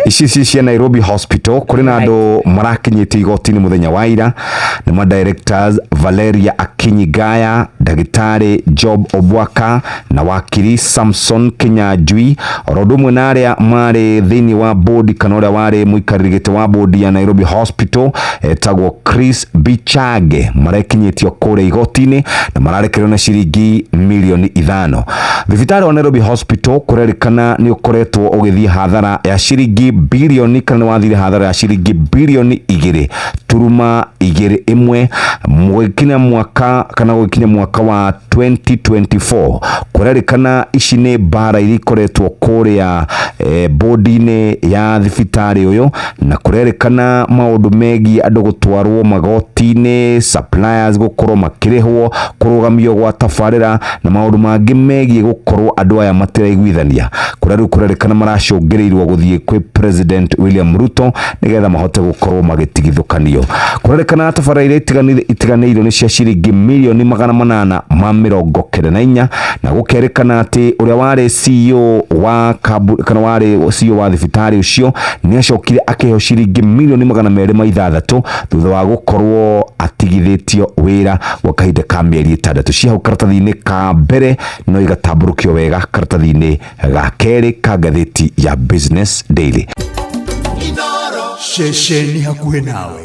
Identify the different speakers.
Speaker 1: ici cia Nairobi Hospital kuri na andu marakinyite igoti-ini muthenya wa ira ni ma directors Valeria Akinyigaya, Dagitari Job Obwaka na wakiri Samson Kinyanjui orodumwe na aria mari thini wa board kana uria wari muikarigite wa board ya Nairobi Hospital etagwo Chris Bichage marakinyitio kure igoti-ini na mararekerwo na ciringi milioni 5. Thibitari wa Nairobi Hospital kurerikana ni ukoretwo ugithie hathara ya ciringi bilioni kana wathire hathara ya ciringi bilioni 2.21 mwekinya mwaka kana gwikinya mwaka wa 2024 kurerikana ici ni bara irikoretwo kuria board-ini ya thibitari uyu na kurerikana maundu megi andu gutwarwo magoti-ini, suppliers gukorwo makirihwo, kurugamio gwa tafarira na maundu mangi megi gukorwo andu aya matiraiguithania kurerikana maracungirirwo guthie kwi President William Ruto nigetha mahote gukorwo magitigithukanio. Kurerikana tafarira itiganiirwo ni cia ciringi milioni 894 na gukerikana ati uria wari CEO wa kana wari CEO wa thibitari ucio ni acokire akiheo ciringi milioni 260 thutha wa gukorwo atigithitio wira wa kahinda ka mieri 6 cia hau karatathi-ini ka mbere no igatamburukio wega karatathi-ini ga keri ka ngathiti ya Business Daily.
Speaker 2: Shesheni hakuhe nawe.